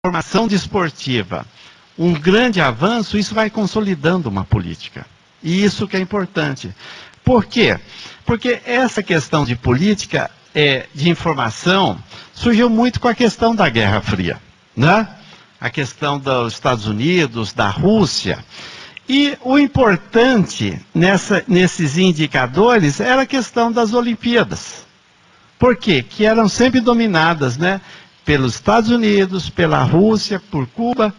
informação desportiva um grande avanço, isso vai consolidando uma política. E isso que é importante. Por quê? Porque essa questão de política de informação surgiu muito com a questão da Guerra Fria, né? A questão dos Estados Unidos, da Rússia. E o importante nesses indicadores era a questão das Olimpíadas. Por quê? Que eram sempre dominadas, né, pelos Estados Unidos, pela Rússia, por Cuba.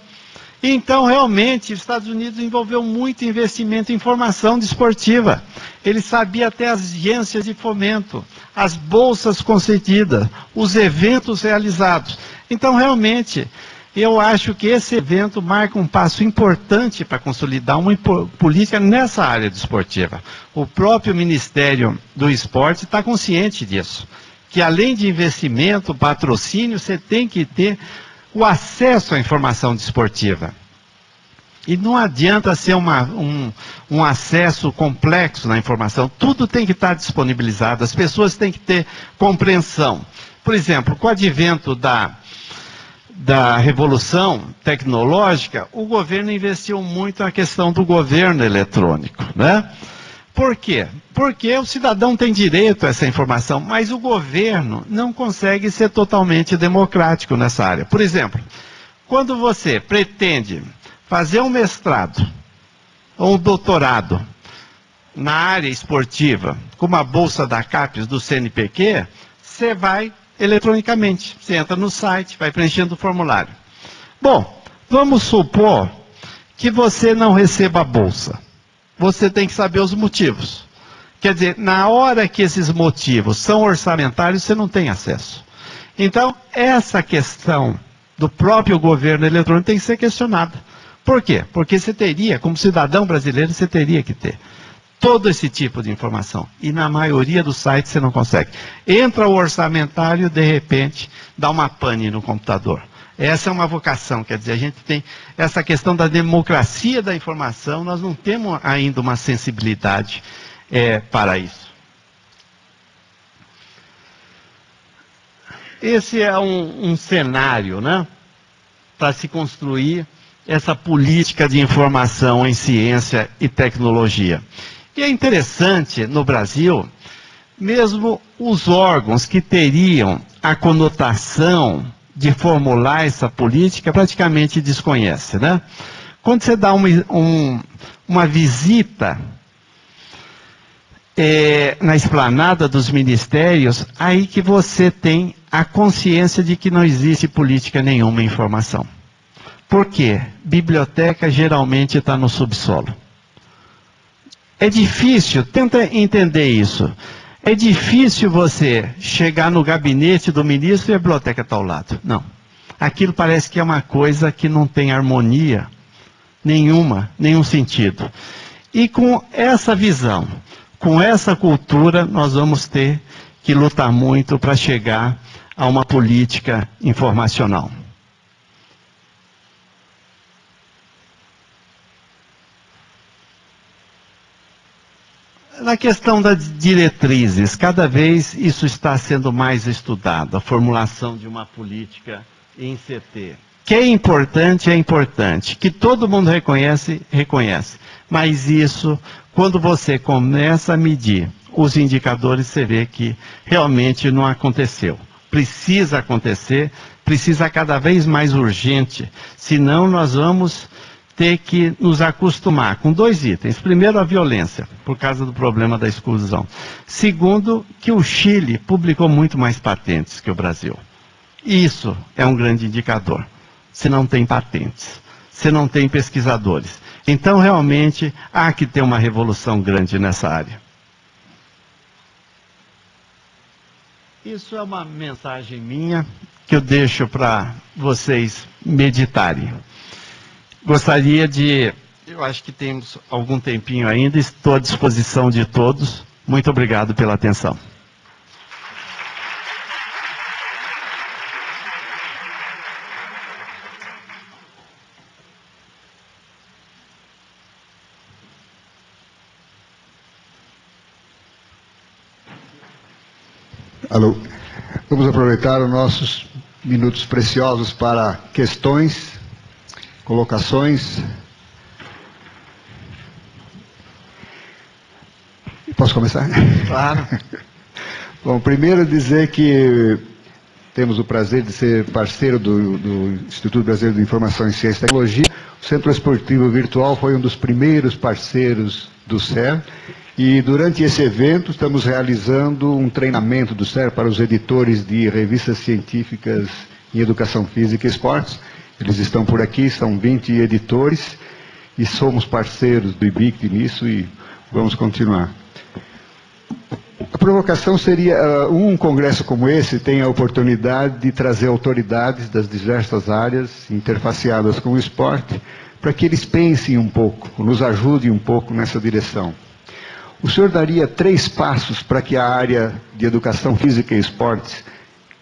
Então, realmente, os Estados Unidos envolveu muito investimento em formação desportiva. Ele sabia até as agências de fomento, as bolsas concedidas, os eventos realizados. Então, realmente, eu acho que esse evento marca um passo importante para consolidar uma política nessa área desportiva. O próprio Ministério do Esporte está consciente disso, que além de investimento, patrocínio, você tem que ter o acesso à informação desportiva. E não adianta ser um acesso complexo na informação, tudo tem que estar disponibilizado, as pessoas têm que ter compreensão. Por exemplo, com o advento da revolução tecnológica, o governo investiu muito na questão do governo eletrônico, né? Por quê? Porque o cidadão tem direito a essa informação, mas o governo não consegue ser totalmente democrático nessa área. Por exemplo, quando você pretende fazer um mestrado ou um doutorado na área esportiva, com uma bolsa da CAPES, do CNPq, você vai eletronicamente. Você entra no site, vai preenchendo o formulário. Bom, vamos supor que você não receba a bolsa. Você tem que saber os motivos. Quer dizer, na hora que esses motivos são orçamentários, você não tem acesso. Então, essa questão do próprio governo eletrônico tem que ser questionada. Por quê? Porque você teria, como cidadão brasileiro, você teria que ter todo esse tipo de informação. E na maioria dos sites você não consegue. Entra o orçamentário, de repente, dá uma pane no computador. Essa é uma vocação, quer dizer, a gente tem essa questão da democracia da informação, nós não temos ainda uma sensibilidade para isso. Esse é um cenário, né, para se construir essa política de informação em ciência e tecnologia. E é interessante, no Brasil, mesmo os órgãos que teriam a conotação de formular essa política, praticamente desconhece, né? Quando você dá uma visita na esplanada dos ministérios, aí que você tem a consciência de que não existe política nenhuma em informação. Por quê? Biblioteca geralmente está no subsolo. É difícil, tenta entender isso. É difícil você chegar no gabinete do ministro e a biblioteca está ao lado. Não. Aquilo parece que é uma coisa que não tem harmonia nenhuma, nenhum sentido. E com essa visão, com essa cultura, nós vamos ter que lutar muito para chegar a uma política informacional. Na questão das diretrizes, cada vez isso está sendo mais estudado, a formulação de uma política em CT. Que é importante. Que todo mundo reconhece, reconhece. Mas isso, quando você começa a medir os indicadores, você vê que realmente não aconteceu. Precisa acontecer, precisa cada vez mais urgente, senão nós vamos ter que nos acostumar com dois itens. Primeiro, a violência, por causa do problema da exclusão. Segundo, que o Chile publicou muito mais patentes que o Brasil. Isso é um grande indicador. Se não tem patentes, se não tem pesquisadores. Então, realmente, há que ter uma revolução grande nessa área. Isso é uma mensagem minha que eu deixo para vocês meditarem. Gostaria eu acho que temos algum tempinho ainda, estou à disposição de todos. Muito obrigado pela atenção. Alô. Vamos aproveitar os nossos minutos preciosos para questões, colocações. Posso começar? Claro. Bom, primeiro dizer que temos o prazer de ser parceiro do Instituto Brasileiro de Informação em Ciência e Tecnologia. O Centro Esportivo Virtual foi um dos primeiros parceiros do CER. E durante esse evento estamos realizando um treinamento do CER para os editores de revistas científicas em educação física e esportes. Eles estão por aqui, são 20 editores e somos parceiros do IBIC nisso e vamos continuar. A provocação seria, um congresso como esse tem a oportunidade de trazer autoridades das diversas áreas interfaceadas com o esporte, para que eles pensem um pouco, nos ajudem um pouco nessa direção. O senhor daria 3 passos para que a área de educação física e esportes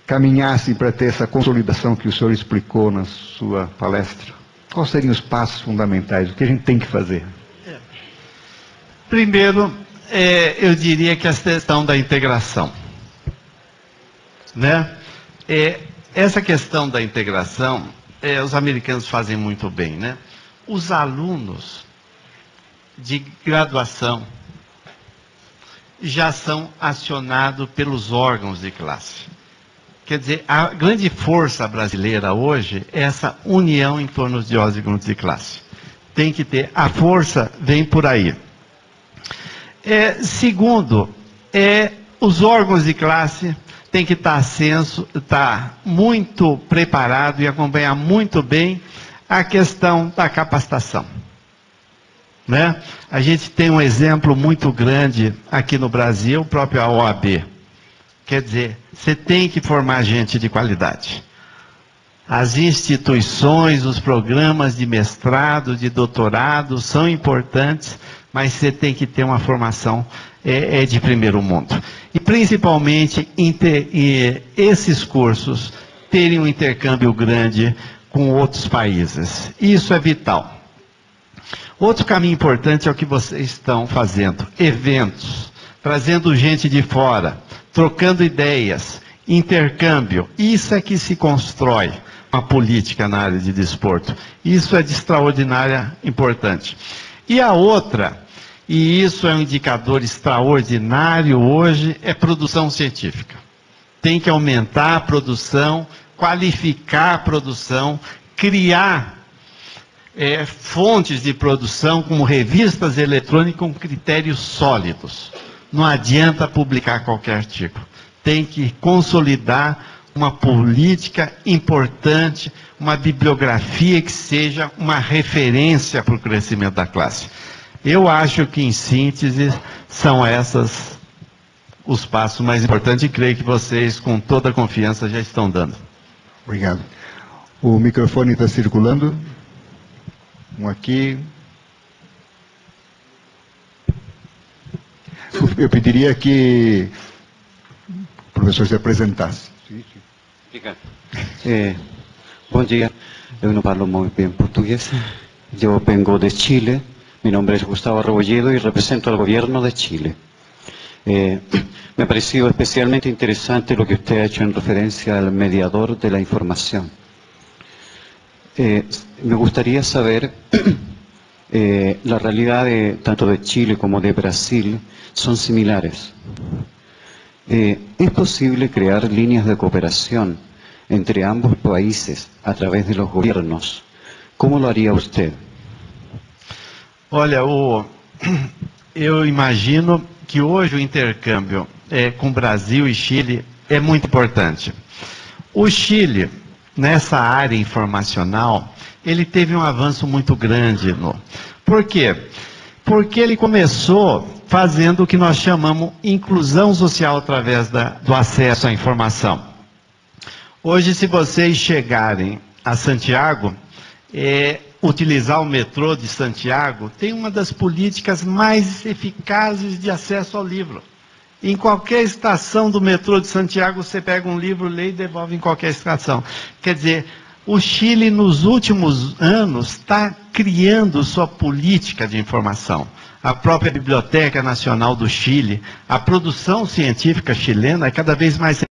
caminhasse para ter essa consolidação que o senhor explicou na sua palestra? Quais seriam os passos fundamentais? O que a gente tem que fazer? Primeiro, eu diria que a questão da integração. Né? Essa questão da integração, os americanos fazem muito bem. Né? Os alunos de graduação já são acionados pelos órgãos de classe. Quer dizer, a grande força brasileira hoje é essa união em torno de órgãos de classe. Tem que ter, a força vem por aí. Segundo, os órgãos de classe têm que estar muito preparados e acompanhar muito bem a questão da capacitação. Né? A gente tem um exemplo muito grande aqui no Brasil, o próprio OAB. Quer dizer, você tem que formar gente de qualidade. As instituições, os programas de mestrado, de doutorado são importantes, mas você tem que ter uma formação de primeiro mundo. E principalmente esses cursos terem um intercâmbio grande com outros países. Isso é vital. Outro caminho importante é o que vocês estão fazendo. Eventos, trazendo gente de fora, trocando ideias, intercâmbio. Isso é que se constrói uma política na área de desporto. Isso é de extraordinária importância. E a outra, e isso é um indicador extraordinário hoje, é produção científica. Tem que aumentar a produção, qualificar a produção, criar fontes de produção como revistas eletrônicas com critérios sólidos. Não adianta publicar qualquer artigo. Tem que consolidar uma política importante, uma bibliografia que seja uma referência para o crescimento da classe. Eu acho que, em síntese, são esses os passos mais importantes e creio que vocês, com toda a confiança, já estão dando. Obrigado. O microfone está circulando. Um aqui. Eu pediria que o professor se apresentasse. Obrigado. Bom dia, eu não falo muito bem português. Eu vengo de Chile. Mi nombre es Gustavo Rebolledo y represento al gobierno de Chile. Me ha parecido especialmente interesante lo que usted ha hecho en referencia al mediador de la información. Me gustaría saber, la realidad tanto de Chile como de Brasil son similares. ¿Es posible crear líneas de cooperación entre ambos países a través de los gobiernos? ¿Cómo lo haría usted? Olha, eu imagino que hoje o intercâmbio com Brasil e Chile é muito importante. O Chile, nessa área informacional, ele teve um avanço muito grande. Por quê? Porque ele começou fazendo o que nós chamamos inclusão social através do acesso à informação. Hoje, se vocês chegarem a Santiago, utilizar o metrô de Santiago, tem uma das políticas mais eficazes de acesso ao livro. Em qualquer estação do metrô de Santiago, você pega um livro, lê e devolve em qualquer estação. Quer dizer, o Chile, nos últimos anos, está criando sua política de informação. A própria Biblioteca Nacional do Chile, a produção científica chilena é cada vez mais